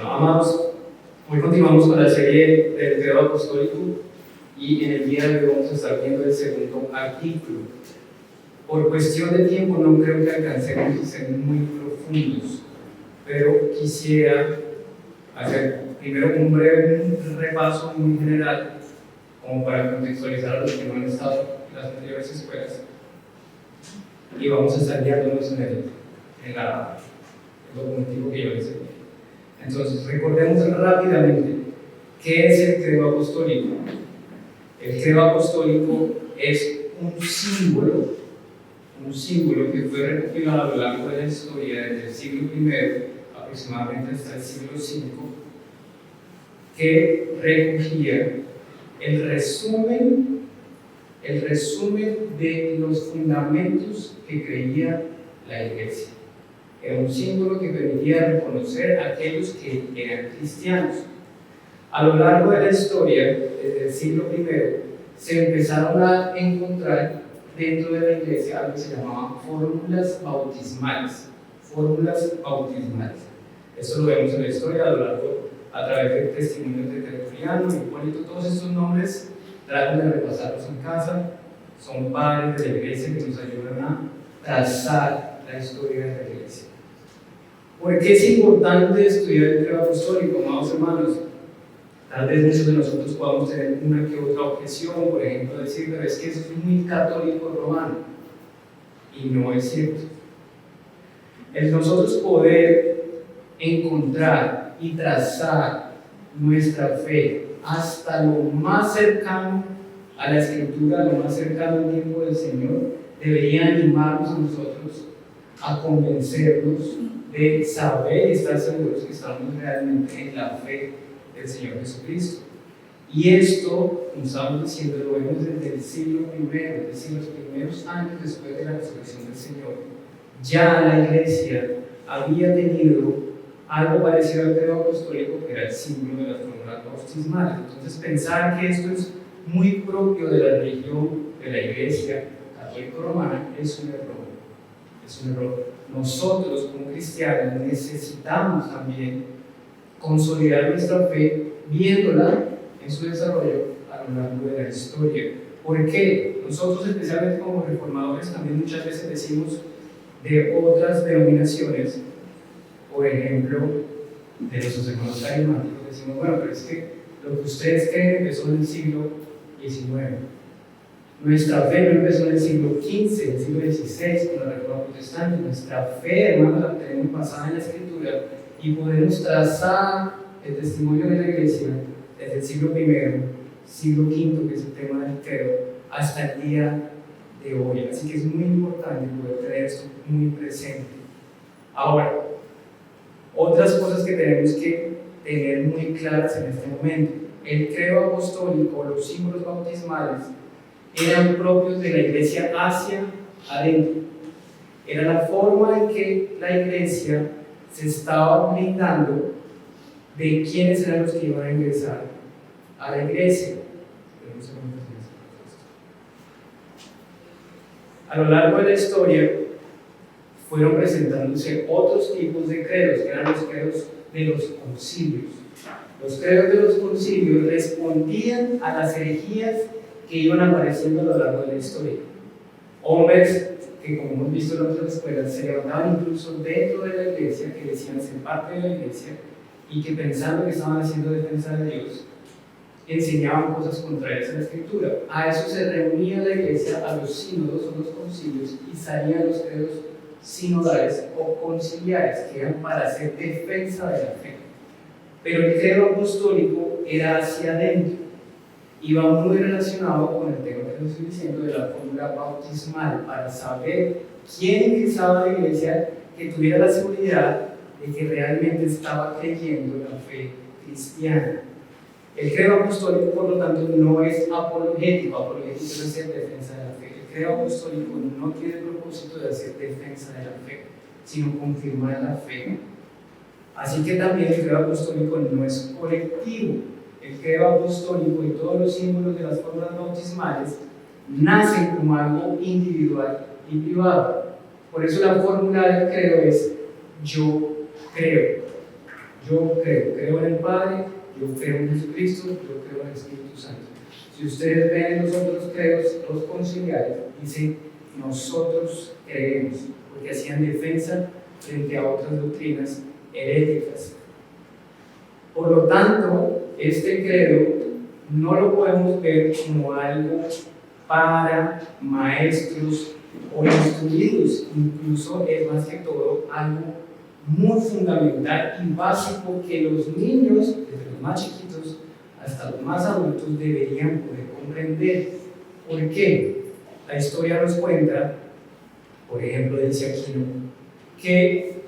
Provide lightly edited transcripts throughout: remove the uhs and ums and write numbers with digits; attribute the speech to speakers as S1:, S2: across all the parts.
S1: Bueno, amados, hoy continuamos con la serie del credo apostólico y en el día de hoy vamos a estar viendo el segundo artículo. Por cuestión de tiempo no creo que alcancemos a ser muy profundos, pero quisiera hacer primero un breve repaso muy general, como para contextualizar a los que no han estado en las anteriores escuelas, y vamos a estar guiándonos en el documentivo que yo les envié. Entonces, recordemos rápidamente qué es el credo apostólico. El credo apostólico es un símbolo que fue recopilado a lo largo de la historia desde el siglo I aproximadamente hasta el siglo V, que recogía el resumen de los fundamentos que creía la Iglesia. Era un símbolo que permitía reconocer a aquellos que eran cristianos. A lo largo de la historia, desde el siglo I, se empezaron a encontrar dentro de la Iglesia algo que se llamaban fórmulas bautismales. Esto lo vemos en la historia a través de testimonios de Tertuliano, Hipólito. Todos estos nombres traten de repasarlos en casa. Son padres de la Iglesia que nos ayudan a trazar la historia de la Iglesia. ¿Por qué es importante estudiar el credo apostólico, amados hermanos? Tal vez muchos de nosotros podamos tener una que otra objeción, por ejemplo, decir, pero es que eso es muy católico romano. Y no es cierto. El nosotros poder encontrar y trazar nuestra fe hasta lo más cercano a la Escritura, lo más cercano al tiempo del Señor, debería animarnos a nosotros a convencernos de saber y estar seguros que estamos realmente en la fe del Señor Jesucristo. Y esto, como estamos diciendo, lo vemos desde el siglo I, es decir, los primeros años después de la resurrección del Señor. Ya la Iglesia había tenido algo parecido al credo apostólico, que era el símbolo de las fórmulas bautismales. Entonces, pensar que esto es muy propio de la religión de la Iglesia católica romana es un error. Nosotros, como cristianos, necesitamos también consolidar nuestra fe viéndola en su desarrollo a lo largo de la historia. ¿Por qué? Nosotros, especialmente como reformadores, también muchas veces decimos de otras denominaciones, por ejemplo, de nuestros hermanos carismáticos, decimos, bueno, pero es que lo que ustedes creen empezó en el siglo XIX. Nuestra fe no empezó en el siglo XV, en el siglo XVI, con la Reforma Protestante. Nuestra fe, hermanos, la tenemos basada en la Escritura y podemos trazar el testimonio de la Iglesia desde el siglo I, siglo V, que es el tema del credo, hasta el día de hoy. Así que es muy importante poder tener esto muy presente. Ahora, otras cosas que tenemos que tener muy claras en este momento. El credo apostólico, los símbolos bautismales, eran propios de la Iglesia hacia adentro. Era la forma en que la Iglesia se estaba blindando de quiénes eran los que iban a ingresar a la Iglesia. A lo largo de la historia fueron presentándose otros tipos de credos, que eran los credos de los concilios. Los credos de los concilios respondían a las herejías que iban apareciendo a lo largo de la historia. Hombres que, como hemos visto en otras escuelas, se levantaban incluso dentro de la Iglesia, que decían ser parte de la Iglesia y que, pensando que estaban haciendo defensa de Dios, enseñaban cosas contrarias a la Escritura. A eso se reunía la Iglesia, a los sínodos o los concilios, y salían los credos sinodales o conciliares, que eran para hacer defensa de la fe. Pero el credo apostólico era hacia adentro. Iba muy relacionado con el tema que les estoy diciendo de la fórmula bautismal, para saber quién ingresaba a la Iglesia, que tuviera la seguridad de que realmente estaba creyendo en la fe cristiana. El credo apostólico, por lo tanto, no es apologético. Apologético es hacer defensa de la fe. El credo apostólico no tiene el propósito de hacer defensa de la fe, sino confirmar la fe. Así que también el credo apostólico no es colectivo. El credo apostólico y todos los símbolos de las fórmulas bautismales nacen como algo individual y privado. Por eso la fórmula del credo es yo creo. Yo creo en el Padre, yo creo en Jesucristo, yo creo en el Espíritu Santo. Si ustedes ven los otros credos, los conciliares, dice nosotros creemos, porque hacían defensa frente a otras doctrinas heréticas. Por lo tanto, este credo no lo podemos ver como algo para maestros o instruidos, incluso es más que todo algo muy fundamental y básico que los niños, desde los más chiquitos hasta los más adultos, deberían poder comprender. ¿Por qué? La historia nos cuenta, por ejemplo, dice Aquino, que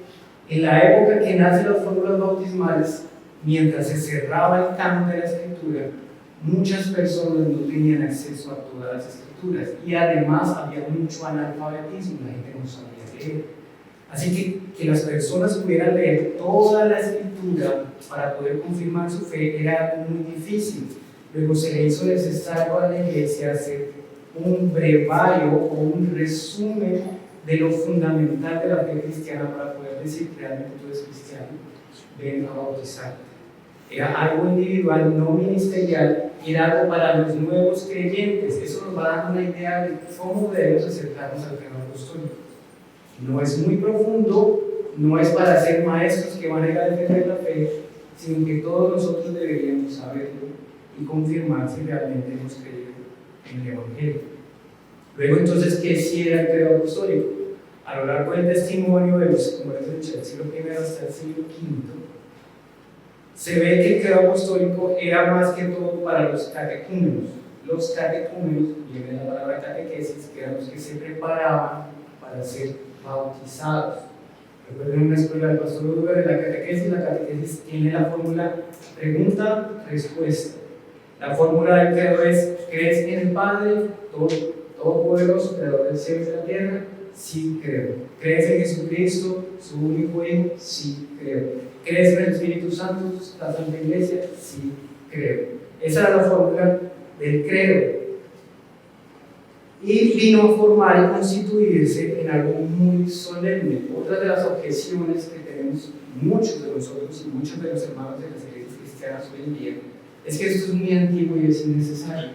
S1: en la época que nacen las fórmulas bautismales, mientras se cerraba el canon de la escritura, muchas personas no tenían acceso a todas las escrituras y además había mucho analfabetismo, la gente no sabía leer. Así que las personas pudieran leer toda la escritura para poder confirmar su fe era algo muy difícil. Luego se le hizo necesario a la iglesia hacer un brevario o un resumen de lo fundamental de la fe cristiana para poder decir que realmente tú eres cristiano, ven a bautizarte. Era algo individual, no ministerial, era algo para los nuevos creyentes. Eso nos va a dar una idea de cómo debemos acercarnos al credo apostólico. No es muy profundo, no es para ser maestros que van a ir a defender la fe, sino que todos nosotros deberíamos saberlo y confirmar si realmente hemos creído en el Evangelio. Luego entonces, ¿qué sí era el credo apostólico? A lo largo del testimonio de los, como les he dicho, del siglo I hasta el siglo V, se ve que el credo apostólico era más que todo para los catecúmenos. Los catecúmenos, viene la palabra catequesis, que eran los que se preparaban para ser bautizados. Recuerden una escuela del pastor Uber de la catequesis tiene la fórmula pregunta-respuesta. La fórmula del credo es: ¿crees en el Padre Todopoderoso, creador del cielo y de la tierra? Sí, creo. ¿Crees en Jesucristo, su único Hijo? Sí, creo. ¿Crees en el Espíritu Santo, la Santa Iglesia? Sí, creo. Esa era la fórmula del credo. Y vino a formar y constituirse en algo muy solemne. Otra de las objeciones que tenemos muchos de nosotros y muchos de los hermanos de las iglesias cristianas hoy en día es que esto es muy antiguo y es innecesario.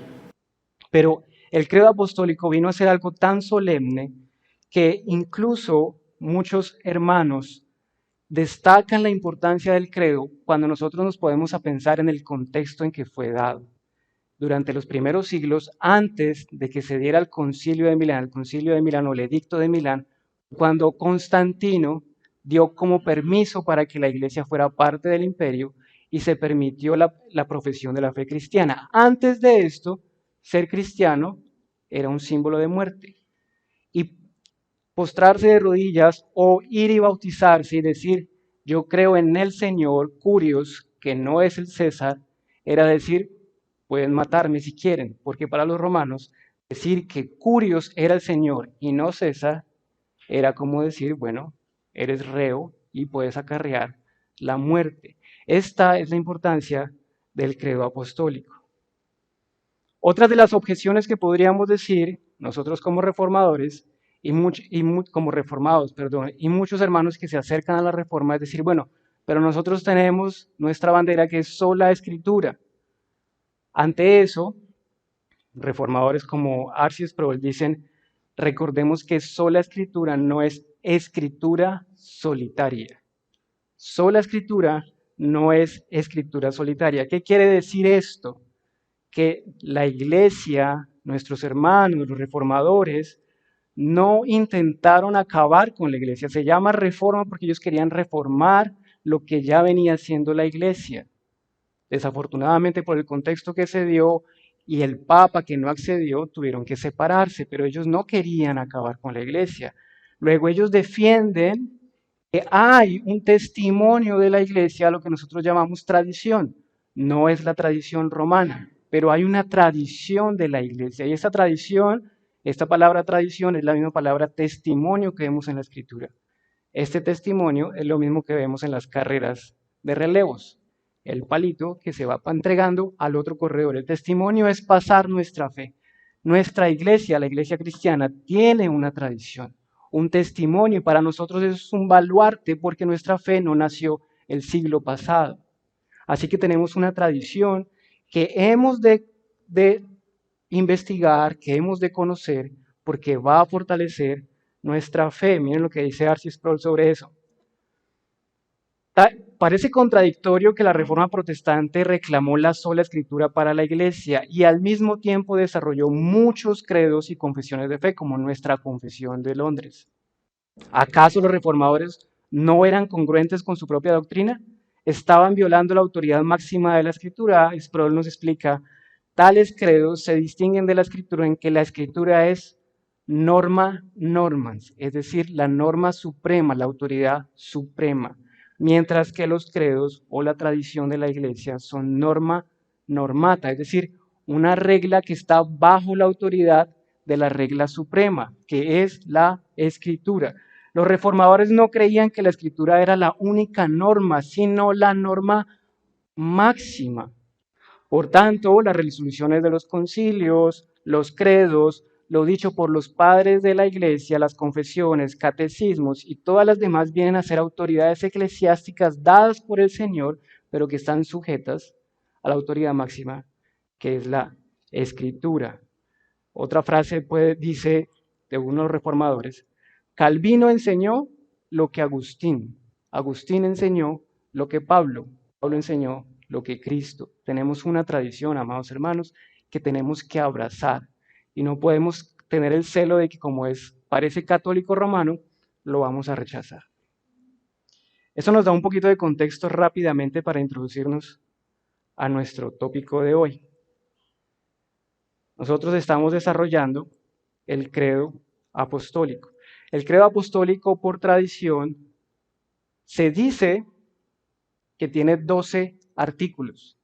S2: Pero el credo apostólico vino a ser algo tan solemne que incluso muchos hermanos destacan la importancia del credo cuando nosotros nos podemos a pensar en el contexto en que fue dado. Durante los primeros siglos, antes de que se diera el concilio de Milán o el edicto de Milán, cuando Constantino dio como permiso para que la iglesia fuera parte del imperio y se permitió la profesión de la fe cristiana. Antes de esto, ser cristiano era un símbolo de muerte. Y postrarse de rodillas o ir y bautizarse y decir, yo creo en el Señor, Curios, que no es el César, era decir, pueden matarme si quieren, porque para los romanos decir que Curios era el Señor y no César era como decir, bueno, eres reo y puedes acarrear la muerte. Esta es la importancia del credo apostólico. Otra de las objeciones que podríamos decir nosotros como reformadores como reformados, y muchos hermanos que se acercan a la reforma es decir, bueno, pero nosotros tenemos nuestra bandera que es sola escritura. Ante eso, reformadores como Arcee Sproul dicen, recordemos que sola escritura no es escritura solitaria. Sola escritura no es escritura solitaria. ¿Qué quiere decir esto? Que la iglesia, nuestros hermanos, los reformadores, no intentaron acabar con la iglesia. Se llama reforma porque ellos querían reformar lo que ya venía siendo la iglesia. Desafortunadamente, por el contexto que se dio y el papa que no accedió, tuvieron que separarse, pero ellos no querían acabar con la iglesia. Luego ellos defienden que hay un testimonio de la iglesia, lo que nosotros llamamos tradición. No es la tradición romana, pero hay una tradición de la iglesia. Y esa tradición, esta palabra tradición es la misma palabra testimonio que vemos en la escritura. Este testimonio es lo mismo que vemos en las carreras de relevos. El palito que se va entregando al otro corredor. El testimonio es pasar nuestra fe. Nuestra iglesia, la iglesia cristiana, tiene una tradición, un testimonio, y para nosotros es un baluarte porque nuestra fe no nació el siglo pasado. Así que tenemos una tradición que hemos de investigar, que hemos de conocer, porque va a fortalecer nuestra fe. Miren lo que dice R.C. Sproul sobre eso. Parece contradictorio que la Reforma Protestante reclamó la sola escritura para la Iglesia y al mismo tiempo desarrolló muchos credos y confesiones de fe, como nuestra Confesión de Londres. ¿Acaso los reformadores no eran congruentes con su propia doctrina? ¿Estaban violando la autoridad máxima de la Escritura? Sproul nos explica, tales credos se distinguen de la Escritura en que la Escritura es norma normans, es decir, la norma suprema, la autoridad suprema, mientras que los credos o la tradición de la Iglesia son norma normata, es decir, una regla que está bajo la autoridad de la regla suprema, que es la Escritura. Los reformadores no creían que la Escritura era la única norma, sino la norma máxima. Por tanto, las resoluciones de los concilios, los credos, lo dicho por los padres de la Iglesia, las confesiones, catecismos y todas las demás vienen a ser autoridades eclesiásticas dadas por el Señor, pero que están sujetas a la autoridad máxima, que es la Escritura. Otra frase dice de unos reformadores, Calvino enseñó lo que Agustín, Agustín enseñó lo que Pablo, Pablo enseñó lo que Cristo. Tenemos una tradición, amados hermanos, que tenemos que abrazar y no podemos tener el celo de que como parece católico romano, lo vamos a rechazar. Eso nos da un poquito de contexto rápidamente para introducirnos a nuestro tópico de hoy. Nosotros estamos desarrollando el credo apostólico. El credo apostólico, por tradición, se dice que tiene 12 artículos.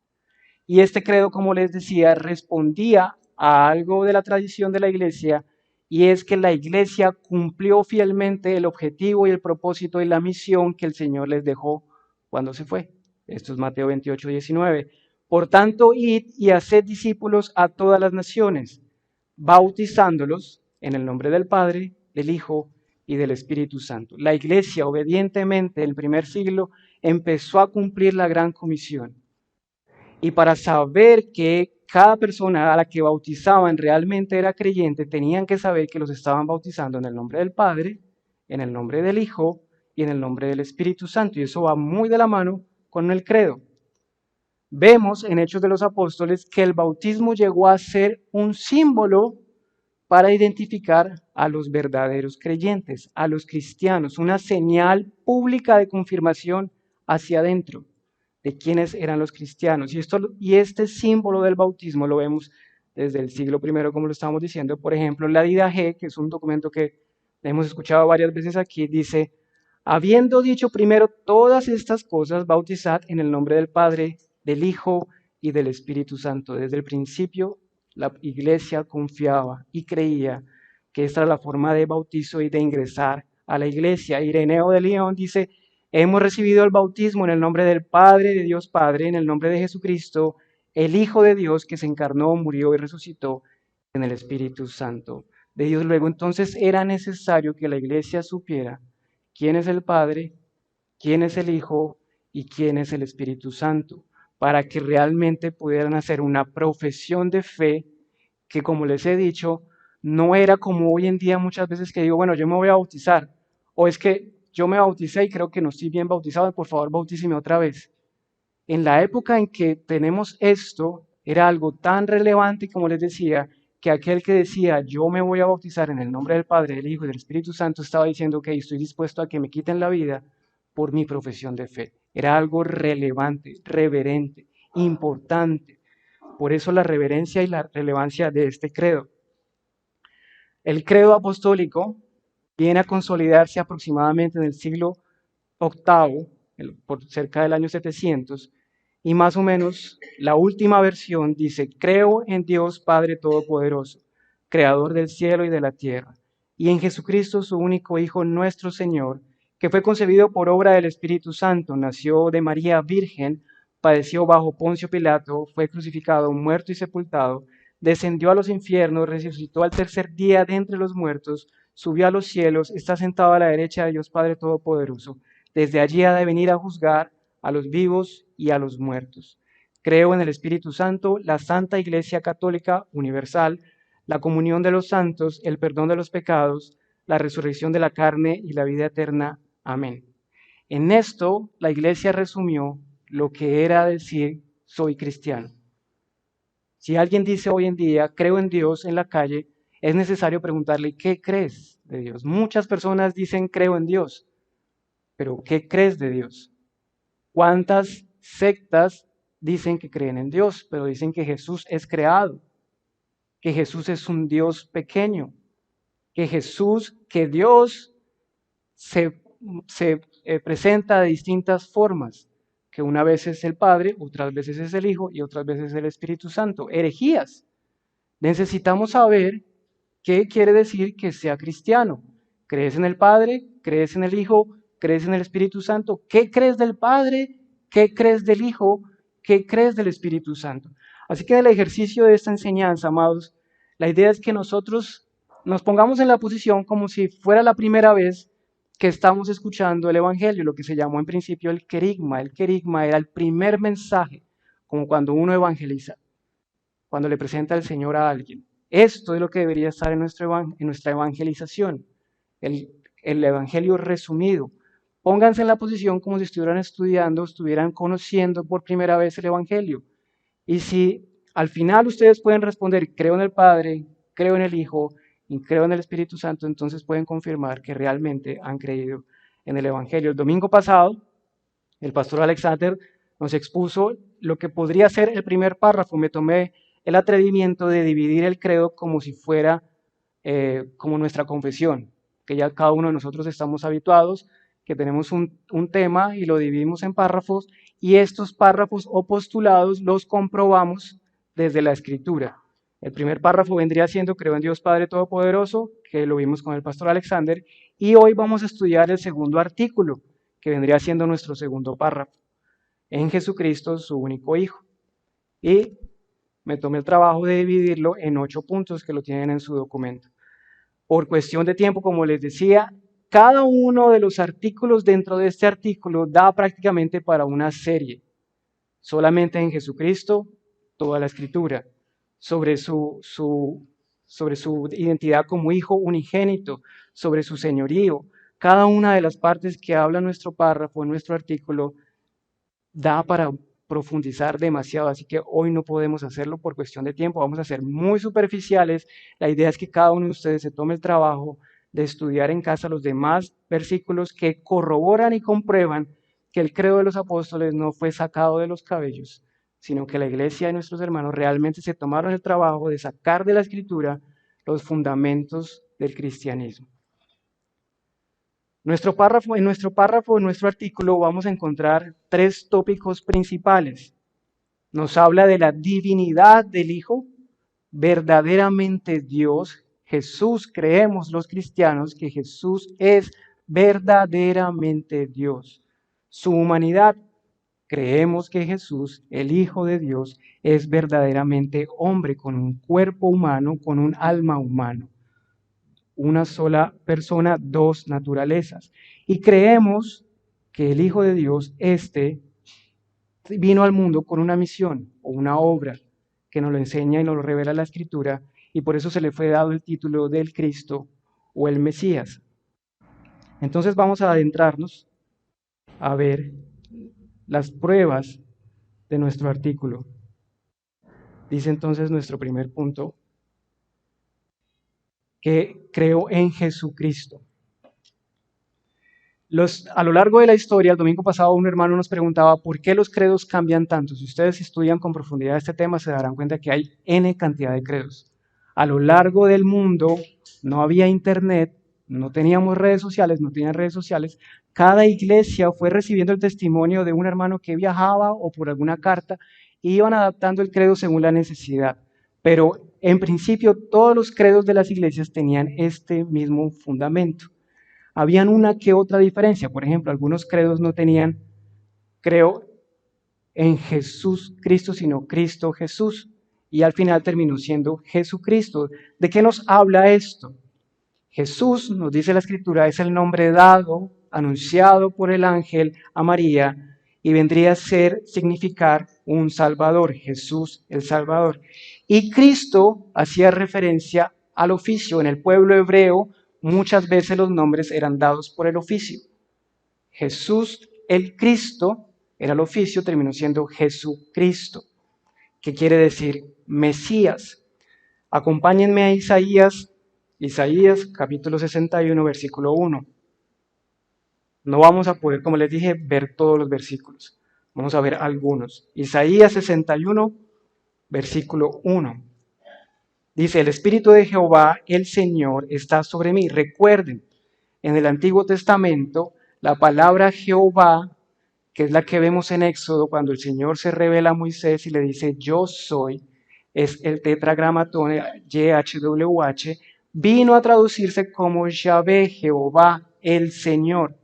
S2: Y este credo, como les decía, respondía a algo de la tradición de la Iglesia, y es que la Iglesia cumplió fielmente el objetivo y el propósito y la misión que el Señor les dejó cuando se fue. Esto es Mateo 28, 19. Por tanto, id y haced discípulos a todas las naciones, bautizándolos en el nombre del Padre, del Hijo y del Espíritu Santo. La Iglesia, obedientemente, en el primer siglo, empezó a cumplir la gran comisión. Y para saber que cada persona a la que bautizaban realmente era creyente, tenían que saber que los estaban bautizando en el nombre del Padre, en el nombre del Hijo y en el nombre del Espíritu Santo. Y eso va muy de la mano con el credo. Vemos en Hechos de los Apóstoles que el bautismo llegó a ser un símbolo para identificar a los verdaderos creyentes, a los cristianos, una señal pública de confirmación hacia adentro de quiénes eran los cristianos. Y este símbolo del bautismo lo vemos desde el siglo I, como lo estamos diciendo. Por ejemplo, la Didache, que es un documento que hemos escuchado varias veces aquí, dice, habiendo dicho primero todas estas cosas, bautizad en el nombre del Padre, del Hijo y del Espíritu Santo. Desde el principio, la Iglesia confiaba y creía que esta era la forma de bautizo y de ingresar a la Iglesia. Ireneo de León dice, hemos recibido el bautismo en el nombre del Padre, de Dios Padre, en el nombre de Jesucristo, el Hijo de Dios que se encarnó, murió y resucitó en el Espíritu Santo de Dios. Luego, entonces, era necesario que la Iglesia supiera quién es el Padre, quién es el Hijo y quién es el Espíritu Santo, para que realmente pudieran hacer una profesión de fe que, como les he dicho, no era como hoy en día muchas veces que digo, bueno, yo me voy a bautizar, o es que yo me bauticé y creo que no estoy bien bautizado, por favor bautíceme otra vez. En la época en que tenemos esto, era algo tan relevante, como les decía, que aquel que decía, yo me voy a bautizar en el nombre del Padre, del Hijo y del Espíritu Santo, estaba diciendo, ok, estoy dispuesto a que me quiten la vida por mi profesión de fe. Era algo relevante, reverente, importante. Por eso la reverencia y la relevancia de este credo. El credo apostólico viene a consolidarse aproximadamente en el siglo VIII, por cerca del año 700, y más o menos la última versión dice, creo en Dios Padre Todopoderoso, Creador del cielo y de la tierra, y en Jesucristo su único Hijo, nuestro Señor, que fue concebido por obra del Espíritu Santo, nació de María Virgen, padeció bajo Poncio Pilato, fue crucificado, muerto y sepultado, descendió a los infiernos, resucitó al tercer día de entre los muertos, subió a los cielos, está sentado a la derecha de Dios Padre Todopoderoso. Desde allí ha de venir a juzgar a los vivos y a los muertos. Creo en el Espíritu Santo, la Santa Iglesia Católica Universal, la comunión de los santos, el perdón de los pecados, la resurrección de la carne y la vida eterna. Amén. En esto, la Iglesia resumió lo que era decir soy cristiano. Si alguien dice hoy en día, creo en Dios en la calle, es necesario preguntarle, ¿qué crees de Dios? Muchas personas dicen, creo en Dios, pero ¿qué crees de Dios? ¿Cuántas sectas dicen que creen en Dios, pero dicen que Jesús es creado, que Jesús es un Dios pequeño, que Dios se presenta de distintas formas, que una vez es el Padre, otras veces es el Hijo y otras veces es el Espíritu Santo? Herejías. Necesitamos saber qué quiere decir que sea cristiano. ¿Crees en el Padre? ¿Crees en el Hijo? ¿Crees en el Espíritu Santo? ¿Qué crees del Padre? ¿Qué crees del Hijo? ¿Qué crees del Espíritu Santo? Así que en el ejercicio de esta enseñanza, amados, la idea es que nosotros nos pongamos en la posición como si fuera la primera vez que estamos escuchando el Evangelio, lo que se llamó en principio el querigma. El querigma era el primer mensaje, como cuando uno evangeliza, cuando le presenta al Señor a alguien. Esto es lo que debería estar en nuestra evangelización, el Evangelio resumido. Pónganse en la posición como si estuvieran estudiando, estuvieran conociendo por primera vez el Evangelio. Y si al final ustedes pueden responder, creo en el Padre, creo en el Hijo y creo en el Espíritu Santo, entonces pueden confirmar que realmente han creído en el Evangelio. El domingo pasado, el pastor Alexander nos expuso lo que podría ser el primer párrafo. Me tomé el atrevimiento de dividir el credo como si fuera como nuestra confesión, que ya cada uno de nosotros estamos habituados, que tenemos un tema y lo dividimos en párrafos, y estos párrafos o postulados los comprobamos desde la Escritura. El primer párrafo vendría siendo creo en Dios Padre Todopoderoso, que lo vimos con el pastor Alexander, y hoy vamos a estudiar el segundo artículo, que vendría siendo nuestro segundo párrafo, en Jesucristo, su único Hijo. Y me tomé el trabajo de dividirlo en 8 puntos que lo tienen en su documento. Por cuestión de tiempo, como les decía, cada uno de los artículos dentro de este artículo da prácticamente para una serie. Solamente en Jesucristo, toda la Escritura, sobre su identidad como Hijo unigénito, sobre su señorío. Cada una de las partes que habla nuestro párrafo, nuestro artículo, da para profundizar demasiado, así que hoy no podemos hacerlo por cuestión de tiempo, vamos a ser muy superficiales. La idea es que cada uno de ustedes se tome el trabajo de estudiar en casa los demás versículos que corroboran y comprueban que el credo de los apóstoles no fue sacado de los cabellos, sino que la iglesia y nuestros hermanos realmente se tomaron el trabajo de sacar de la Escritura los fundamentos del cristianismo. En nuestro artículo vamos a encontrar 3 tópicos principales. Nos habla de la divinidad del Hijo, verdaderamente Dios. Jesús, creemos los cristianos que Jesús es verdaderamente Dios. Su humanidad, creemos que Jesús, el Hijo de Dios, es verdaderamente hombre, con un cuerpo humano, con un alma humano. Una sola persona, 2 naturalezas. Y creemos que el Hijo de Dios, vino al mundo con una misión o una obra que nos lo enseña y nos lo revela la Escritura, y por eso se le fue dado el título del Cristo o el Mesías. Entonces vamos a adentrarnos a ver las pruebas de nuestro artículo. Dice entonces nuestro primer punto, que creo en Jesucristo. A lo largo de la historia, el domingo pasado un hermano nos preguntaba por qué los credos cambian tanto. Si ustedes estudian con profundidad este tema, se darán cuenta que hay N cantidad de credos. A lo largo del mundo no había internet, no teníamos redes sociales, no tenían redes sociales. Cada iglesia fue recibiendo el testimonio de un hermano que viajaba o por alguna carta, y iban adaptando el credo según la necesidad. Pero en principio todos los credos de las iglesias tenían este mismo fundamento. Habían una que otra diferencia. Por ejemplo, algunos credos no tenían creo en Jesús Cristo, sino Cristo Jesús. Y al final terminó siendo Jesucristo. ¿De qué nos habla esto? Jesús, nos dice la Escritura, es el nombre dado, anunciado por el ángel a María, y vendría a significar un Salvador, Jesús el Salvador. Y Cristo hacía referencia al oficio. En el pueblo hebreo muchas veces los nombres eran dados por el oficio. Jesús el Cristo era el oficio, terminó siendo Jesucristo, que quiere decir Mesías. Acompáñenme a Isaías capítulo 61, versículo 1. No vamos a poder, como les dije, ver todos los versículos. Vamos a ver algunos. Isaías 61, versículo 1. Dice, el Espíritu de Jehová, el Señor, está sobre mí. Recuerden, en el Antiguo Testamento, la palabra Jehová, que es la que vemos en Éxodo, cuando el Señor se revela a Moisés y le dice, yo soy, es el tetragramatón, YHWH, vino a traducirse como Yahvé, Jehová, el Señor.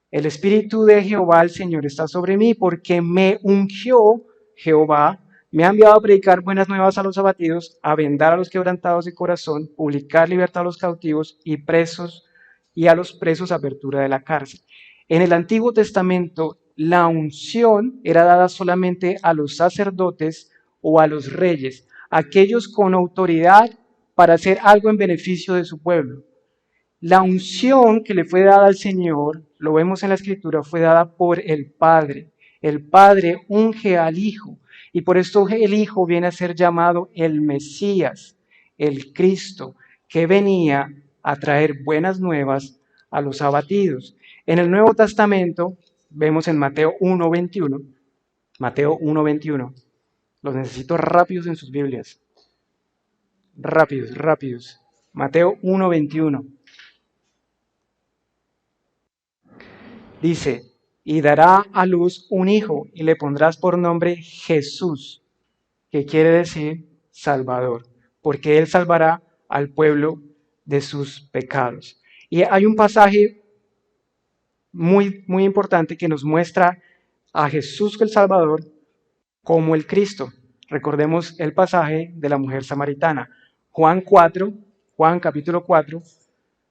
S2: El Espíritu de Jehová, el Señor, está sobre mí porque me ungió Jehová, me ha enviado a predicar buenas nuevas a los abatidos, a vendar a los quebrantados de corazón, publicar libertad a los cautivos y a los presos apertura de la cárcel. En el Antiguo Testamento, la unción era dada solamente a los sacerdotes o a los reyes, aquellos con autoridad para hacer algo en beneficio de su pueblo. La unción que le fue dada al Señor, lo vemos en la Escritura, fue dada por el Padre. El Padre unge al Hijo y por esto el Hijo viene a ser llamado el Mesías, el Cristo, que venía a traer buenas nuevas a los abatidos. En el Nuevo Testamento vemos en Mateo 1:21, los necesito rápidos en sus Biblias, rápidos. Mateo 1:21. Dice, y dará a luz un hijo y le pondrás por nombre Jesús, que quiere decir Salvador, porque él salvará al pueblo de sus pecados. Y hay un pasaje muy importante que nos muestra a Jesús el Salvador como el Cristo. Recordemos el pasaje de la mujer samaritana. Juan capítulo 4,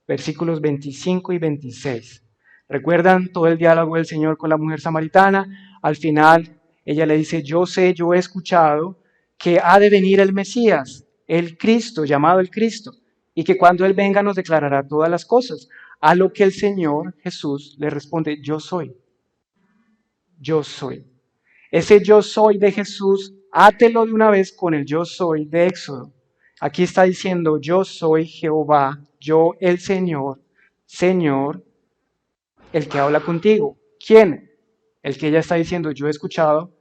S2: versículos 25 y 26. ¿Recuerdan todo el diálogo del Señor con la mujer samaritana? Al final, ella le dice, yo he escuchado que ha de venir el Mesías, el Cristo, llamado el Cristo, y que cuando Él venga nos declarará todas las cosas. A lo que el Señor Jesús le responde, yo soy. Ese yo soy de Jesús, átelo de una vez con el yo soy de Éxodo. Aquí está diciendo, yo soy Jehová, yo el Señor, el que habla contigo. ¿Quién? El que ella está diciendo, yo he escuchado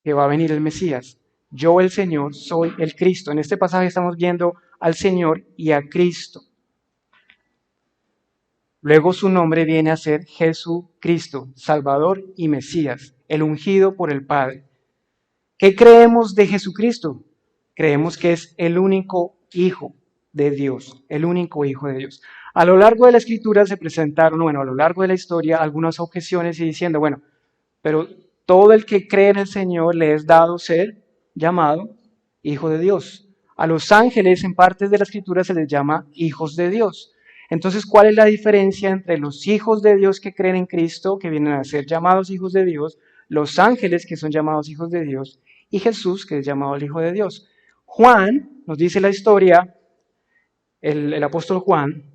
S2: que va a venir el Mesías. Yo el Señor soy el Cristo. En este pasaje estamos viendo al Señor y a Cristo. Luego su nombre viene a ser Jesucristo, Salvador y Mesías, el ungido por el Padre. ¿Qué creemos de Jesucristo? Creemos que es el único Hijo de Dios, el único Hijo de Dios. A lo largo de la Escritura se presentaron, a lo largo de la historia, algunas objeciones y diciendo, pero todo el que cree en el Señor le es dado ser llamado Hijo de Dios. A los ángeles en partes de la Escritura se les llama hijos de Dios. Entonces, ¿cuál es la diferencia entre los hijos de Dios que creen en Cristo, que vienen a ser llamados hijos de Dios, los ángeles que son llamados hijos de Dios, y Jesús que es llamado el Hijo de Dios? Juan, nos dice la historia, el apóstol Juan,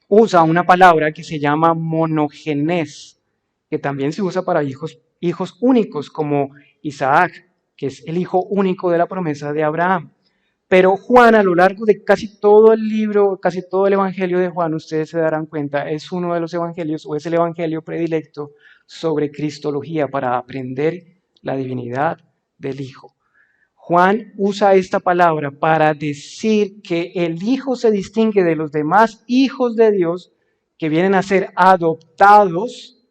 S2: usa una palabra que se llama monogenes, que también se usa para hijos únicos, como Isaac, que es el hijo único de la promesa de Abraham. Pero Juan, a lo largo de casi todo el libro, casi todo el evangelio de Juan, ustedes se darán cuenta, es uno de los evangelios, o es el evangelio predilecto sobre cristología, para aprender la divinidad del Hijo. Juan usa esta palabra para decir que el Hijo se distingue de los demás hijos de Dios que vienen a ser adoptados,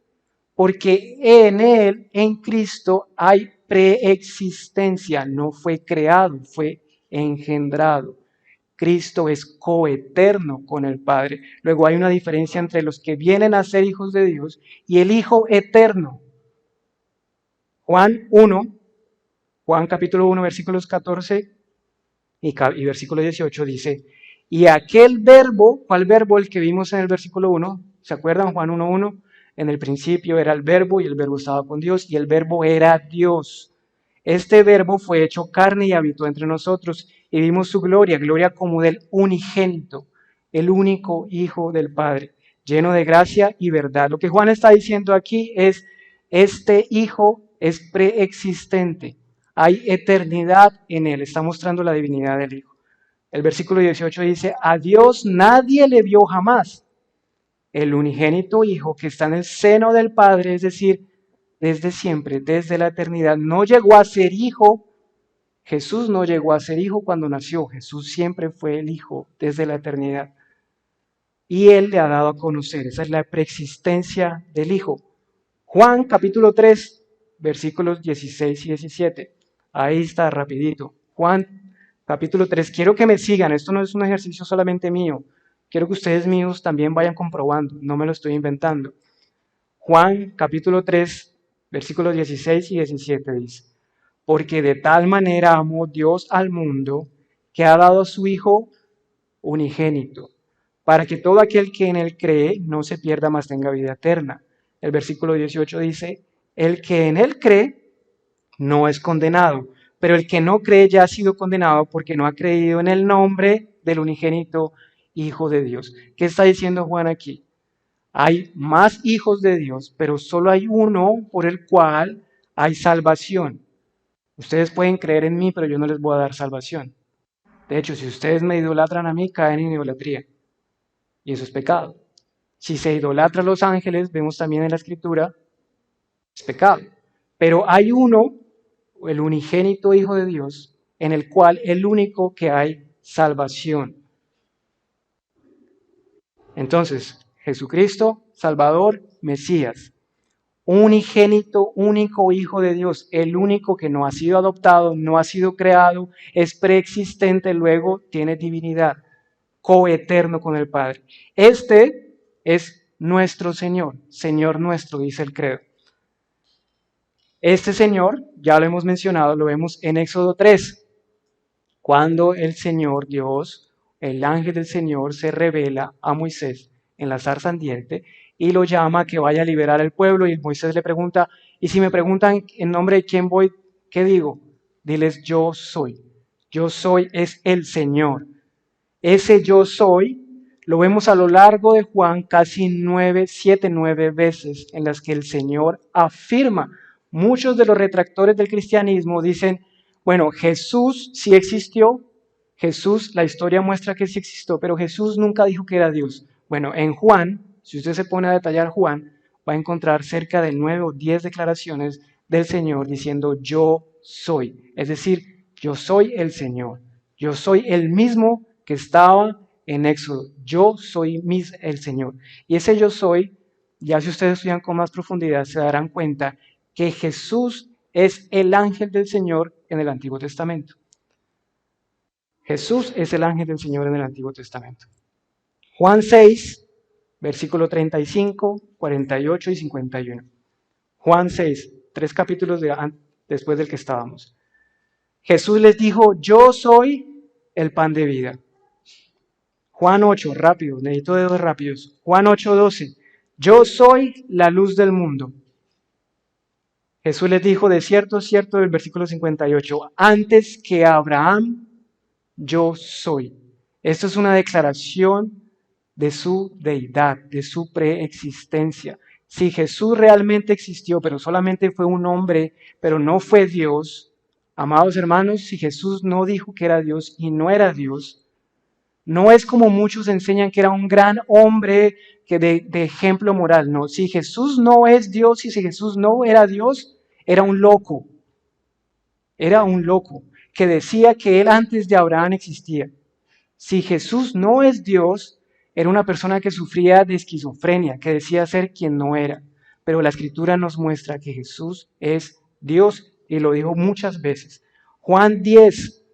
S2: porque en Él, en Cristo, hay preexistencia, no fue creado, fue engendrado. Cristo es coeterno con el Padre. Luego hay una diferencia entre los que vienen a ser hijos de Dios y el Hijo eterno. Juan capítulo 1, versículos 14 y versículo 18 dice, y aquel verbo, ¿cuál verbo? El que vimos en el versículo 1, ¿se acuerdan? Juan 1:1, En el principio era el Verbo y el Verbo estaba con Dios y el Verbo era Dios. Este Verbo fue hecho carne y habitó entre nosotros y vimos su gloria, gloria como del unigénito, el único Hijo del Padre, lleno de gracia y verdad. Lo que Juan está diciendo aquí es, este Hijo es preexistente, hay eternidad en él, está mostrando la divinidad del Hijo. El versículo 18 dice, a Dios nadie le vio jamás. El unigénito Hijo que está en el seno del Padre, es decir, desde siempre, desde la eternidad, no llegó a ser hijo. Jesús no llegó a ser hijo cuando nació. Jesús siempre fue el Hijo desde la eternidad. Y Él le ha dado a conocer, esa es la preexistencia del Hijo. Juan capítulo 3, versículos 16 y 17. Ahí está, rapidito. Juan capítulo 3. Quiero que me sigan, esto no es un ejercicio solamente mío. Quiero que ustedes míos también vayan comprobando, no me lo estoy inventando. Juan capítulo 3, versículos 16 y 17 dice, porque de tal manera amó Dios al mundo que ha dado a su Hijo unigénito, para que todo aquel que en Él cree no se pierda, mas tenga vida eterna. El versículo 18 dice, el que en Él cree no es condenado, pero el que no cree ya ha sido condenado porque no ha creído en el nombre del unigénito Hijo de Dios. ¿Qué está diciendo Juan aquí? Hay más hijos de Dios, pero solo hay uno por el cual hay salvación. Ustedes pueden creer en mí, pero yo no les voy a dar salvación. De hecho, si ustedes me idolatran a mí, caen en idolatría. Y eso es pecado. Si se idolatra a los ángeles, vemos también en la Escritura, es pecado. Pero hay uno, el unigénito Hijo de Dios, en el cual el único que hay salvación. Entonces, Jesucristo, Salvador, Mesías, unigénito, único Hijo de Dios, el único que no ha sido adoptado, no ha sido creado, es preexistente, luego tiene divinidad, coeterno con el Padre. Este es nuestro Señor, Señor nuestro, dice el credo. Este Señor, ya lo hemos mencionado, lo vemos en Éxodo 3, cuando el Señor Dios, el ángel del Señor, se revela a Moisés en la zarza ardiente y lo llama a que vaya a liberar al pueblo. Y Moisés le pregunta, y si me preguntan en nombre de quién voy, ¿qué digo? Diles, yo soy. Yo soy es el Señor. Ese yo soy lo vemos a lo largo de Juan casi 9 veces en las que el Señor afirma. Muchos de los retractores del cristianismo dicen, bueno, Jesús sí existió, Jesús, la historia muestra que sí existió, pero Jesús nunca dijo que era Dios. Bueno, en Juan, si usted se pone a detallar Juan, va a encontrar cerca de 9 o 10 declaraciones del Señor diciendo yo soy. Es decir, yo soy el Señor. Yo soy el mismo que estaba en Éxodo. Yo soy el Señor. Y ese yo soy, ya si ustedes estudian con más profundidad, se darán cuenta que Jesús es el ángel del Señor en el Antiguo Testamento. Jesús es el ángel del Señor en el Antiguo Testamento. Juan 6, versículo 35, 48 y 51. Juan 6, 3 capítulos después del que estábamos. Jesús les dijo, yo soy el pan de vida. Juan 8, rápido, necesito dedos rápidos. Juan 8, 12. Yo soy la luz del mundo. Jesús les dijo, de cierto, cierto, del versículo 58, antes que Abraham, yo soy. Esto es una declaración de su deidad, de su preexistencia. Si Jesús realmente existió, pero solamente fue un hombre, pero no fue Dios, amados hermanos, si Jesús no dijo que era Dios y no era Dios, no es como muchos enseñan que era un gran hombre que de ejemplo moral. No, si Jesús no es Dios y si Jesús no era Dios, era un loco. Era un loco que decía que él antes de Abraham existía. Si Jesús no es Dios, era una persona que sufría de esquizofrenia, que decía ser quien no era. Pero la Escritura nos muestra que Jesús es Dios y lo dijo muchas veces. Juan 10,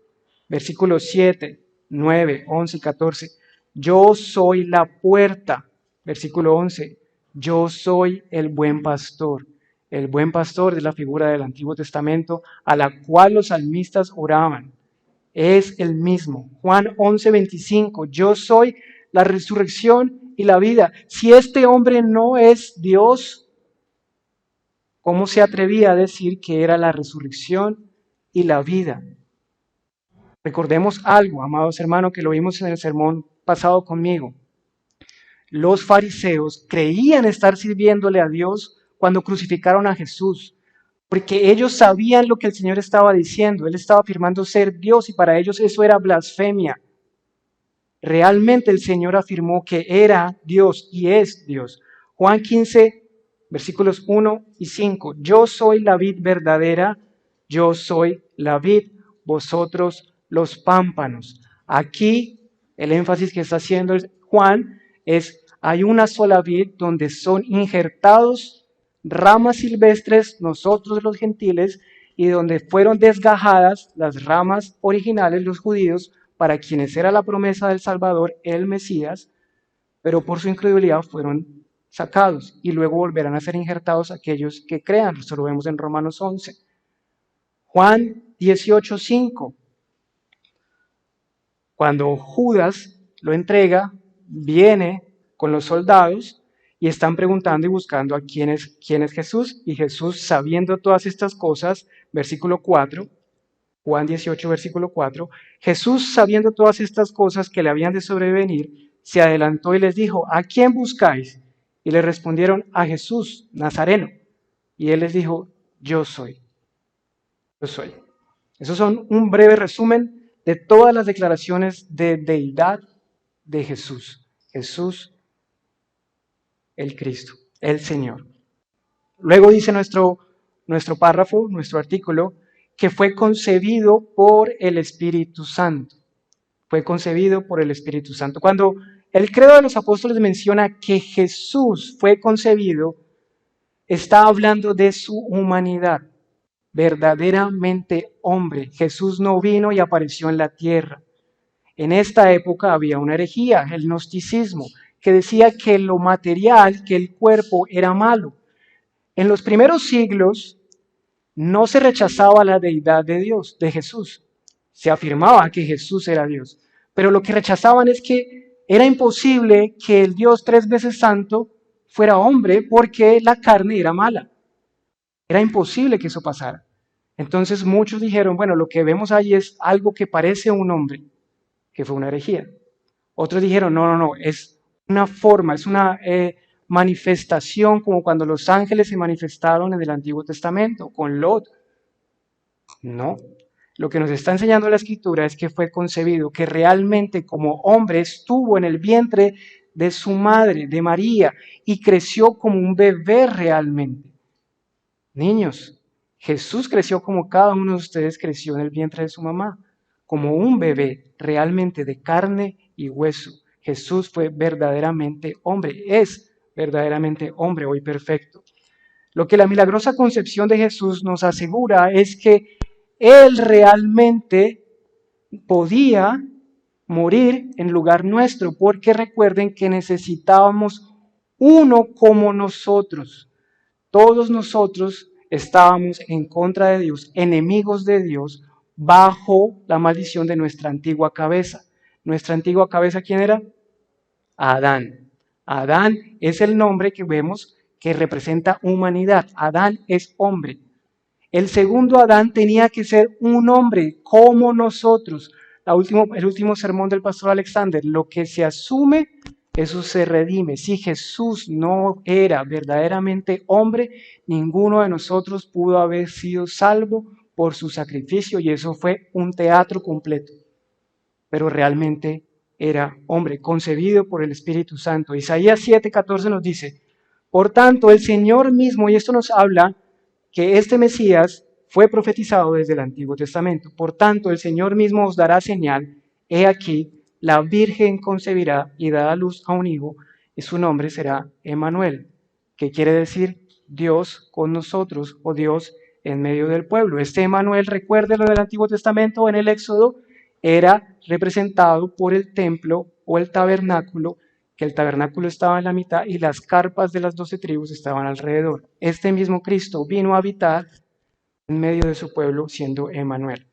S2: versículos 7, 9, 11 y 14. Yo soy la puerta. Versículo 11. Yo soy el buen pastor. El buen pastor es la figura del Antiguo Testamento a la cual los salmistas oraban. Es el mismo. Juan 11, 25. Yo soy la resurrección y la vida. Si este hombre no es Dios, ¿cómo se atrevía a decir que era la resurrección y la vida? Recordemos algo, amados hermanos, que lo vimos en el sermón pasado conmigo. Los fariseos creían estar sirviéndole a Dios cuando crucificaron a Jesús, porque ellos sabían lo que el Señor estaba diciendo. Él estaba afirmando ser Dios y para ellos eso era blasfemia. Realmente el Señor afirmó que era Dios y es Dios. Juan 15, versículos 1 y 5. Yo soy la vid verdadera, yo soy la vid, vosotros los pámpanos. Aquí el énfasis que está haciendo Juan es, hay una sola vid donde son injertados ramas silvestres, nosotros los gentiles, y donde fueron desgajadas las ramas originales, los judíos, para quienes era la promesa del Salvador, el Mesías, pero por su incredulidad fueron sacados y luego volverán a ser injertados aquellos que crean. Eso lo vemos en Romanos 11. Juan 18:5. Cuando Judas lo entrega, viene con los soldados y están preguntando y buscando a quién es Jesús. Y Jesús, sabiendo todas estas cosas, versículo 4, Juan 18, versículo 4, Jesús, sabiendo todas estas cosas que le habían de sobrevenir, se adelantó y les dijo, ¿a quién buscáis? Y le respondieron, a Jesús, Nazareno. Y él les dijo, yo soy. Yo soy. Esos son un breve resumen de todas las declaraciones de deidad de Jesús. Jesús, el Cristo, el Señor. Luego dice nuestro párrafo, nuestro artículo, que fue concebido por el Espíritu Santo. Fue concebido por el Espíritu Santo. Cuando el credo de los apóstoles menciona que Jesús fue concebido, está hablando de su humanidad, verdaderamente hombre. Jesús no vino y apareció en la tierra. En esta época había una herejía, el gnosticismo, que decía que lo material, que el cuerpo era malo. En los primeros siglos no se rechazaba la deidad de Dios, de Jesús. Se afirmaba que Jesús era Dios. Pero lo que rechazaban es que era imposible que el Dios 3 veces santo fuera hombre porque la carne era mala. Era imposible que eso pasara. Entonces muchos dijeron, bueno, lo que vemos ahí es algo que parece un hombre, que fue una herejía. Otros dijeron, no, es una forma, es una manifestación como cuando los ángeles se manifestaron en el Antiguo Testamento, con Lot. No, lo que nos está enseñando la Escritura es que fue concebido, que realmente como hombre estuvo en el vientre de su madre, de María, y creció como un bebé realmente. Niños, Jesús creció como cada uno de ustedes creció en el vientre de su mamá, como un bebé realmente de carne y hueso. Jesús fue verdaderamente hombre, es verdaderamente hombre, hoy perfecto. Lo que la milagrosa concepción de Jesús nos asegura es que Él realmente podía morir en lugar nuestro, porque recuerden que necesitábamos uno como nosotros. Todos nosotros estábamos en contra de Dios, enemigos de Dios, bajo la maldición de nuestra antigua cabeza. ¿Nuestra antigua cabeza quién era? Adán. Adán es el nombre que vemos que representa humanidad. Adán es hombre. El segundo Adán tenía que ser un hombre como nosotros. El último sermón del pastor Alexander, lo que se asume, eso se redime. Si Jesús no era verdaderamente hombre, ninguno de nosotros pudo haber sido salvo por su sacrificio y eso fue un teatro completo. Pero realmente era hombre, concebido por el Espíritu Santo. Isaías 7:14 nos dice, por tanto, el Señor mismo, y esto nos habla que este Mesías fue profetizado desde el Antiguo Testamento. Por tanto, el Señor mismo os dará señal. He aquí, la Virgen concebirá y dará a luz a un hijo, y su nombre será Emmanuel, que quiere decir Dios con nosotros o Dios en medio del pueblo. Este Emmanuel, recuérdelo del Antiguo Testamento en el Éxodo, era representado por el templo o el tabernáculo, que el tabernáculo estaba en la mitad y las carpas de las 12 tribus estaban alrededor. Este mismo Cristo vino a habitar en medio de su pueblo siendo Emmanuel.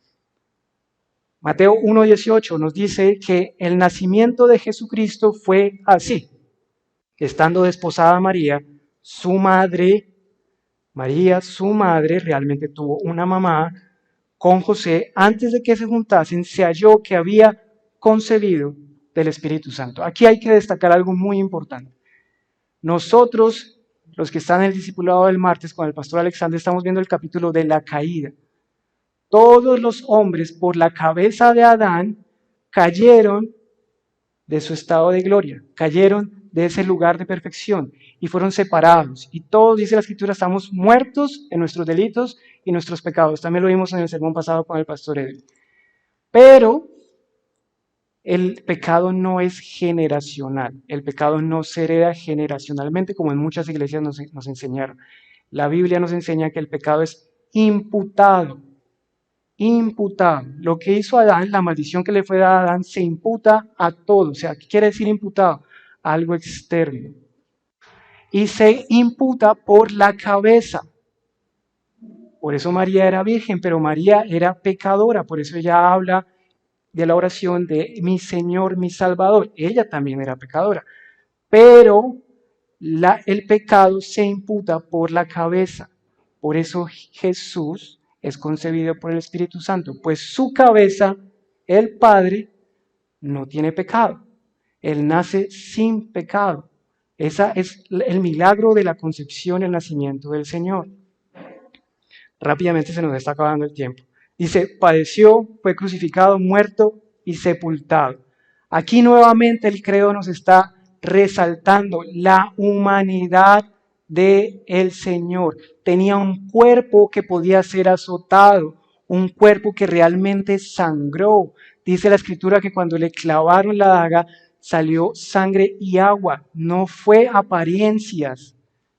S2: Mateo 1:18 nos dice que el nacimiento de Jesucristo fue así. estando desposada María, su madre, María, su madre, realmente tuvo una mamá con José, antes de que se juntasen, se halló que había concebido del Espíritu Santo. Aquí hay que destacar algo muy importante. Nosotros, los que están en el discipulado del martes con el pastor Alexander, estamos viendo el capítulo de la caída. Todos los hombres por la cabeza de Adán cayeron de su estado de gloria, cayeron de ese lugar de perfección y fueron separados. Y todos, dice la Escritura, estamos muertos en nuestros delitos y nuestros pecados. También lo vimos en el sermón pasado con el pastor Edwin. Pero el pecado no es generacional, el pecado no se hereda generacionalmente como en muchas iglesias nos enseñaron. La Biblia nos enseña que el pecado es imputado. Imputado. Lo que hizo Adán, la maldición que le fue dada a Adán, se imputa a todo. O sea, ¿qué quiere decir imputado? Algo externo. Y se imputa por la cabeza. Por eso María era virgen, pero María era pecadora. Por eso ella habla de la oración de mi Señor, mi Salvador. Ella también era pecadora. Pero el pecado se imputa por la cabeza. Por eso Jesús es concebido por el Espíritu Santo, pues su cabeza, el Padre, no tiene pecado. Él nace sin pecado. Ese es el milagro de la concepción y el nacimiento del Señor. Rápidamente se nos está acabando el tiempo. Dice, padeció, fue crucificado, muerto y sepultado. Aquí nuevamente el credo nos está resaltando la humanidad del Señor. Tenía un cuerpo que podía ser azotado, un cuerpo que realmente sangró. Dice la Escritura que cuando le clavaron la daga salió sangre y agua. No fue apariencias.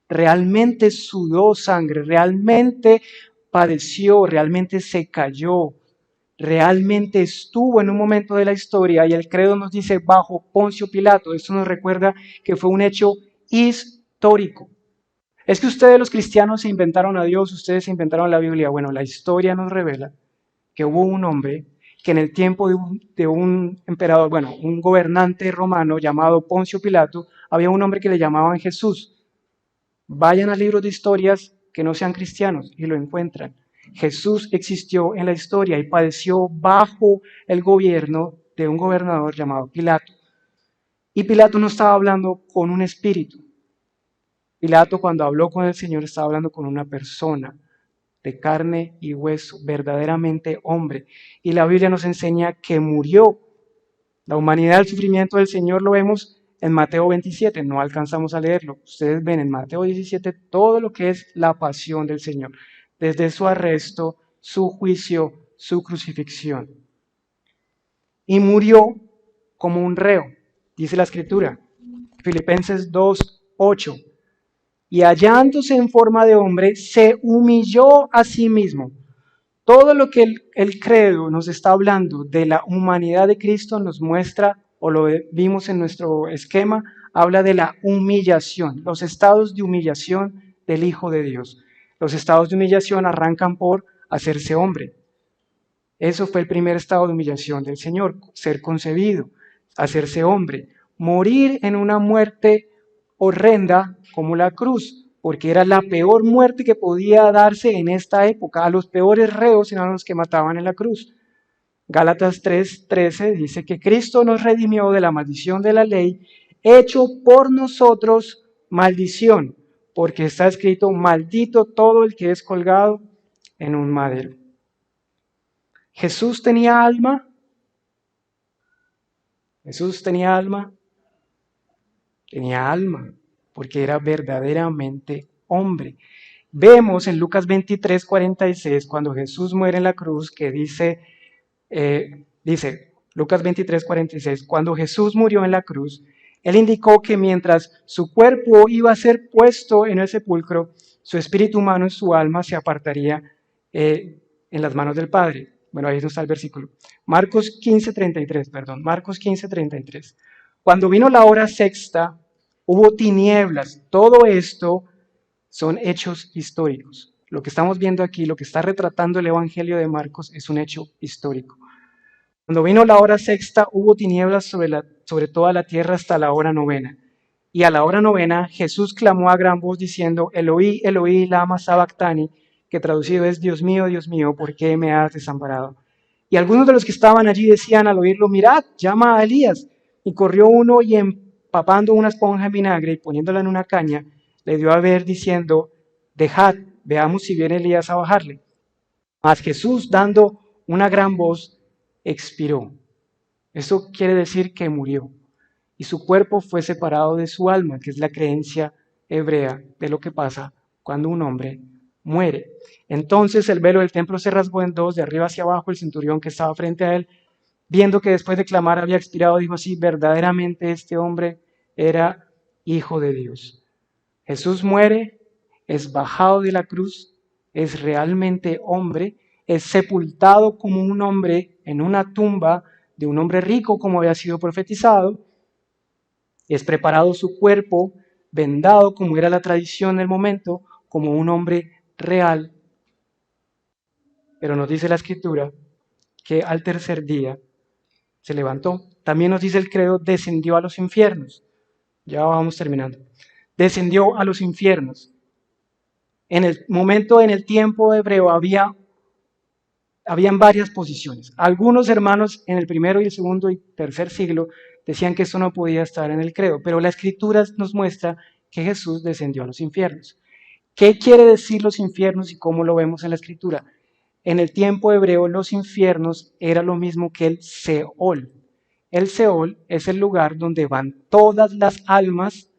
S2: Realmente sudó sangre, realmente padeció, realmente se cayó, realmente estuvo en un momento de la historia, y el credo nos dice bajo Poncio Pilato. Esto nos recuerda que fue un hecho histórico. Es que ustedes los cristianos se inventaron a Dios, ustedes se inventaron la Biblia. Bueno, la historia nos revela que hubo un hombre que en el tiempo de un emperador, bueno, un gobernante romano llamado Poncio Pilato, había un hombre que le llamaban Jesús. Vayan a libros de historias que no sean cristianos y lo encuentran. Jesús existió en la historia y padeció bajo el gobierno de un gobernador llamado Pilato. Y Pilato no estaba hablando con un espíritu. Pilato, cuando habló con el Señor, estaba hablando con una persona de carne y hueso, verdaderamente hombre. Y la Biblia nos enseña que murió. La humanidad del sufrimiento del Señor lo vemos en Mateo 27, no alcanzamos a leerlo. Ustedes ven en Mateo 17 todo lo que es la pasión del Señor, desde su arresto, su juicio, su crucifixión. Y murió como un reo, dice la Escritura, Filipenses 2:8. Y hallándose en forma de hombre, se humilló a sí mismo. Todo lo que el credo nos está hablando de la humanidad de Cristo nos muestra, o lo vimos en nuestro esquema, habla de la humillación, los estados de humillación del Hijo de Dios. Los estados de humillación arrancan por hacerse hombre. Eso fue el primer estado de humillación del Señor, ser concebido, hacerse hombre, morir en una muerte horrenda como la cruz, porque era la peor muerte que podía darse en esta época. A los peores reos eran los que mataban en la cruz. Gálatas 3:13 dice que Cristo nos redimió de la maldición de la ley, hecho por nosotros maldición, porque está escrito, maldito todo el que es colgado en un madero. Jesús tenía alma. Jesús tenía alma. Tenía alma, porque era verdaderamente hombre. Vemos en Lucas 23:46, cuando Jesús muere en la cruz, que dice Lucas 23:46, cuando Jesús murió en la cruz, Él indicó que mientras su cuerpo iba a ser puesto en el sepulcro, su espíritu humano y su alma se apartaría en las manos del Padre. Bueno, ahí está el versículo. Marcos 15:33. Cuando vino la hora sexta, hubo tinieblas. Todo esto son hechos históricos. Lo que estamos viendo aquí, lo que está retratando el Evangelio de Marcos, es un hecho histórico. Cuando vino la hora sexta, hubo tinieblas sobre toda la tierra hasta la hora novena. Y a la hora novena, Jesús clamó a gran voz diciendo, Eloí, Eloí, lama sabactani, que traducido es, Dios mío, ¿por qué me has desamparado? Y algunos de los que estaban allí decían al oírlo, mirad, llama a Elías. Y corrió uno y empapando una esponja en vinagre y poniéndola en una caña, le dio a ver diciendo, dejad, veamos si viene Elías a bajarle. Mas Jesús, dando una gran voz, expiró. Eso quiere decir que murió. Y su cuerpo fue separado de su alma, que es la creencia hebrea de lo que pasa cuando un hombre muere. Entonces el velo del templo se rasgó en dos, de arriba hacia abajo. El centurión que estaba frente a él, viendo que después de clamar había expirado, dijo así, verdaderamente este hombre era hijo de Dios. Jesús muere, es bajado de la cruz, es realmente hombre, es sepultado como un hombre en una tumba de un hombre rico como había sido profetizado, es preparado su cuerpo, vendado como era la tradición del momento, como un hombre real. Pero nos dice la Escritura que al tercer día se levantó. También nos dice el credo, descendió a los infiernos. Ya vamos terminando. Descendió a los infiernos. En el momento, en el tiempo hebreo, habían varias posiciones. Algunos hermanos en el primero y el segundo y tercer siglo decían que eso no podía estar en el credo, pero la Escritura nos muestra que Jesús descendió a los infiernos. ¿Qué quiere decir los infiernos y cómo lo vemos en la Escritura? En el tiempo hebreo, los infiernos era lo mismo que el Seol. El Seol es el lugar donde van todas las almas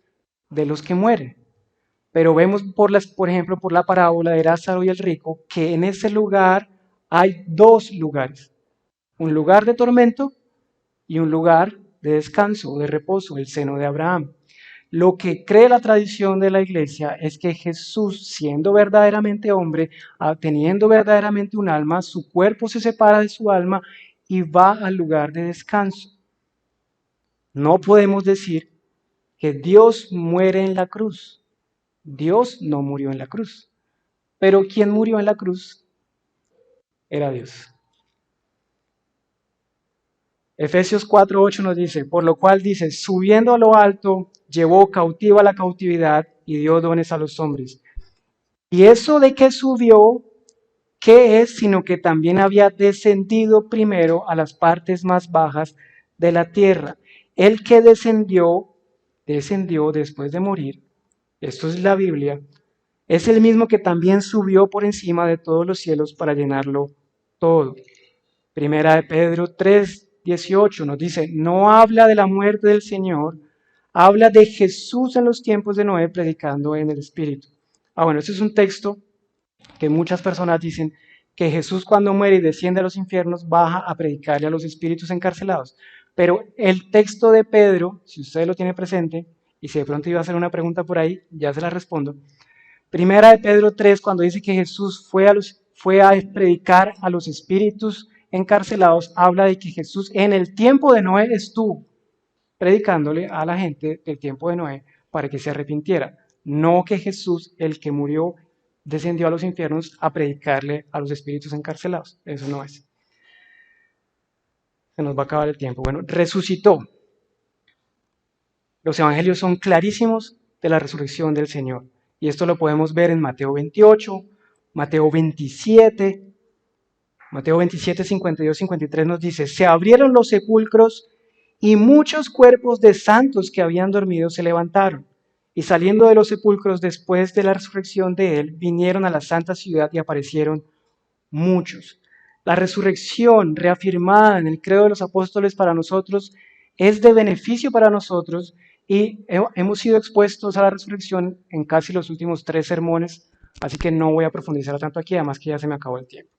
S2: de los que mueren. Pero vemos, por ejemplo, por la parábola de Lázaro y el rico, que en ese lugar hay dos lugares. Un lugar de tormento y un lugar de descanso, de reposo, el seno de Abraham. Lo que cree la tradición de la iglesia es que Jesús, siendo verdaderamente hombre, teniendo verdaderamente un alma, su cuerpo se separa de su alma y va al lugar de descanso. No podemos decir que Dios muere en la cruz. Dios no murió en la cruz. Pero quien murió en la cruz era Dios. Efesios 4:8 nos dice, por lo cual dice, subiendo a lo alto, llevó cautiva la cautividad y dio dones a los hombres. Y eso de que subió, ¿qué es? Sino que también había descendido primero a las partes más bajas de la tierra. El que descendió después de morir, esto es la Biblia, es el mismo que también subió por encima de todos los cielos para llenarlo todo. Primera de Pedro 3:18 nos dice, no habla de la muerte del Señor, habla de Jesús en los tiempos de Noé predicando en el Espíritu. Bueno, este es un texto que muchas personas dicen que Jesús cuando muere y desciende a los infiernos baja a predicarle a los espíritus encarcelados. Pero el texto de Pedro, si usted lo tiene presente, y si de pronto iba a hacer una pregunta por ahí, ya se la respondo. Primera de Pedro 3, cuando dice que Jesús fue a predicar a los espíritus encarcelados, habla de que Jesús en el tiempo de Noé estuvo predicándole a la gente del tiempo de Noé para que se arrepintiera. No que Jesús, el que murió, descendió a los infiernos a predicarle a los espíritus encarcelados. Eso no es. Se nos va a acabar el tiempo. Bueno, resucitó. Los evangelios son clarísimos de la resurrección del Señor. Y esto lo podemos ver en Mateo 28, Mateo 27. Mateo 27, 52, 53 nos dice, se abrieron los sepulcros y muchos cuerpos de santos que habían dormido se levantaron. Y saliendo de los sepulcros después de la resurrección de él, vinieron a la santa ciudad y aparecieron muchos. La resurrección reafirmada en el credo de los apóstoles para nosotros es de beneficio para nosotros y hemos sido expuestos a la resurrección en casi los últimos 3 sermones, así que no voy a profundizar tanto aquí, además que ya se me acabó el tiempo.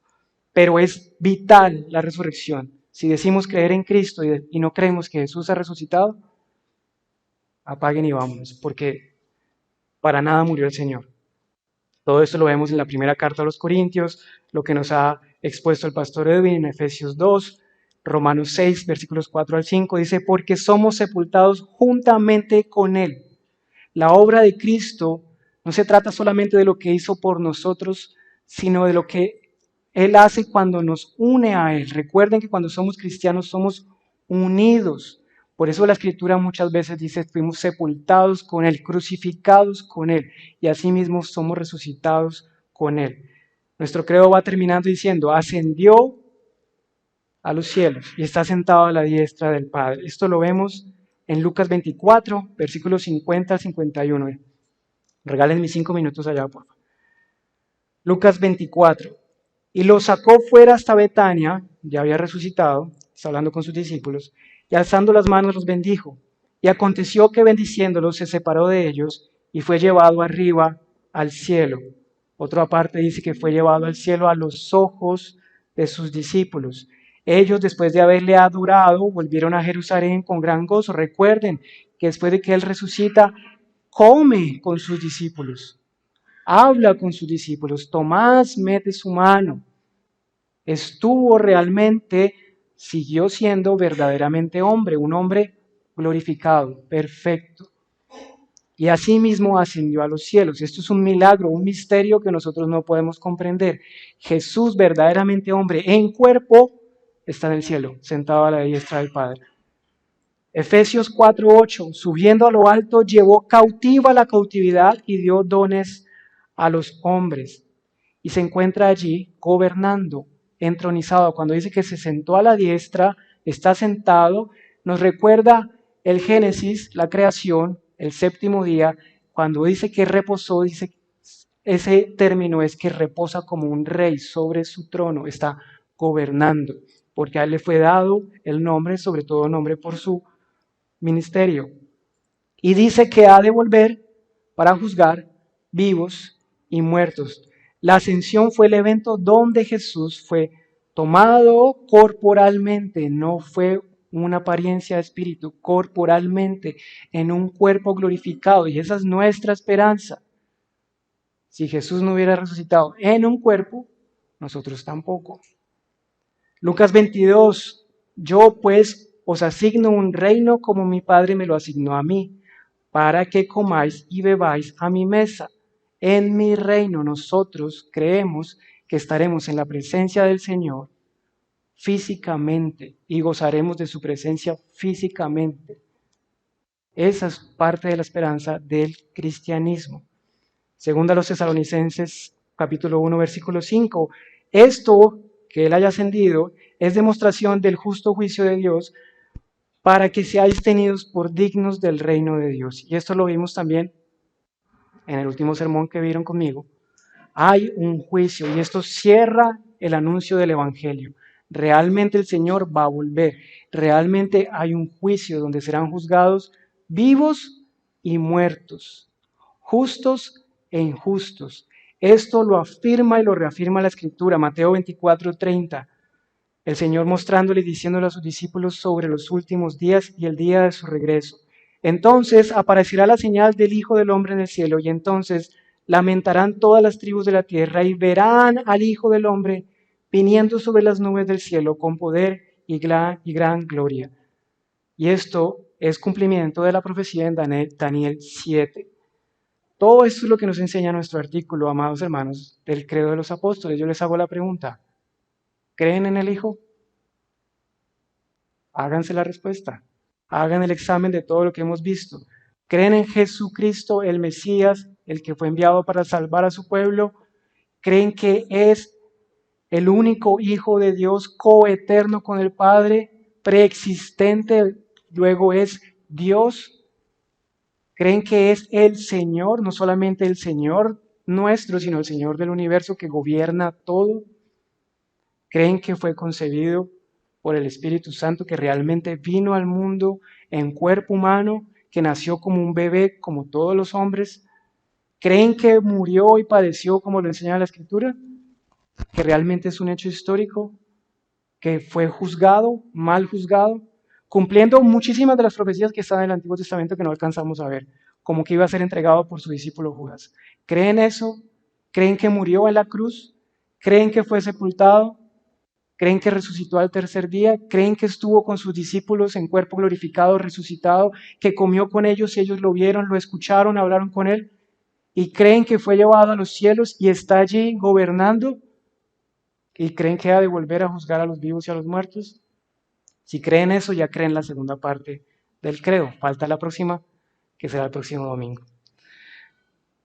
S2: Pero es vital la resurrección. Si decimos creer en Cristo y no creemos que Jesús ha resucitado, apaguen y vámonos, porque para nada murió el Señor. Todo esto lo vemos en la primera carta a los Corintios, lo que nos ha expuesto el pastor Edwin en Efesios 2, Romanos 6, versículos 4 al 5, dice, porque somos sepultados juntamente con Él. La obra de Cristo no se trata solamente de lo que hizo por nosotros, sino de lo que Él hace cuando nos une a Él. Recuerden que cuando somos cristianos somos unidos Por eso la Escritura muchas veces dice, fuimos sepultados con Él, crucificados con Él, y asimismo somos resucitados con Él. Nuestro credo va terminando diciendo, ascendió a los cielos y está sentado a la diestra del Padre. Esto lo vemos en Lucas 24, versículos 50 al 51. Regálenme 5 minutos allá, por favor. Lucas 24. Y lo sacó fuera hasta Betania, ya había resucitado, está hablando con sus discípulos, y alzando las manos los bendijo. Y aconteció que bendiciéndolos se separó de ellos y fue llevado arriba al cielo. Otra parte dice que fue llevado al cielo a los ojos de sus discípulos. Ellos, después de haberle adorado, volvieron a Jerusalén con gran gozo. Recuerden que después de que Él resucita, come con sus discípulos, habla con sus discípulos. Tomás mete su mano. Estuvo realmente, siguió siendo verdaderamente hombre, un hombre glorificado, perfecto. Y asimismo ascendió a los cielos. Esto es un milagro, un misterio que nosotros no podemos comprender. Jesús, verdaderamente hombre, en cuerpo, está en el cielo, sentado a la diestra del Padre. Efesios 4:8, subiendo a lo alto, llevó cautiva la cautividad y dio dones a los hombres. Y se encuentra allí gobernando, entronizado. Cuando dice que se sentó a la diestra, está sentado, nos recuerda el Génesis, la creación, el séptimo día. Cuando dice que reposó, dice ese término es que reposa como un rey sobre su trono, está gobernando, porque a él le fue dado el nombre, sobre todo nombre por su ministerio. Y dice que ha de volver para juzgar vivos y muertos. La ascensión fue el evento donde Jesús fue tomado corporalmente, no fue una apariencia de espíritu, corporalmente, en un cuerpo glorificado. Y esa es nuestra esperanza. Si Jesús no hubiera resucitado en un cuerpo, nosotros tampoco. Lucas 22, yo pues os asigno un reino como mi Padre me lo asignó a mí, para que comáis y bebáis a mi mesa. En mi reino nosotros creemos que estaremos en la presencia del Señor físicamente y gozaremos de su presencia físicamente. Esa es parte de la esperanza del cristianismo. Segunda a los Tesalonicenses, capítulo 1, versículo 5. Esto, que Él haya ascendido, es demostración del justo juicio de Dios para que seáis tenidos por dignos del reino de Dios. Y esto lo vimos también en el último sermón que vieron conmigo. Hay un juicio y esto cierra el anuncio del Evangelio. Realmente el Señor va a volver. Realmente hay un juicio donde serán juzgados vivos y muertos, justos e injustos. Esto lo afirma y lo reafirma la Escritura, Mateo 24:30. El Señor mostrándole y diciéndole a sus discípulos sobre los últimos días y el día de su regreso. Entonces aparecerá la señal del Hijo del Hombre en el cielo, y entonces lamentarán todas las tribus de la tierra y verán al Hijo del Hombre viniendo sobre las nubes del cielo con poder y gran gloria. Y esto es cumplimiento de la profecía en Daniel 7. Todo esto es lo que nos enseña nuestro artículo, amados hermanos, del credo de los apóstoles. Yo les hago la pregunta: ¿creen en el Hijo? Háganse la respuesta. Hagan el examen de todo lo que hemos visto. ¿Creen en Jesucristo, el Mesías, el que fue enviado para salvar a su pueblo? ¿Creen que es el único Hijo de Dios, coeterno con el Padre, preexistente, luego es Dios? ¿Creen que es el Señor, no solamente el Señor nuestro, sino el Señor del universo que gobierna todo? ¿Creen que fue concebido por el Espíritu Santo, que realmente vino al mundo en cuerpo humano, que nació como un bebé, como todos los hombres? ¿Creen que murió y padeció como lo enseña la Escritura? ¿Que realmente es un hecho histórico? ¿Que fue juzgado, mal juzgado? Cumpliendo muchísimas de las profecías que están en el Antiguo Testamento que no alcanzamos a ver, como que iba a ser entregado por su discípulo Judas. ¿Creen eso? ¿Creen que murió en la cruz? ¿Creen que fue sepultado? ¿Creen que resucitó al tercer día? ¿Creen que estuvo con sus discípulos en cuerpo glorificado, resucitado, que comió con ellos y ellos lo vieron, lo escucharon, hablaron con él? ¿Y creen que fue llevado a los cielos y está allí gobernando? ¿Y creen que ha de volver a juzgar a los vivos y a los muertos? Si creen eso, ya creen la segunda parte del credo. Falta la próxima, que será el próximo domingo.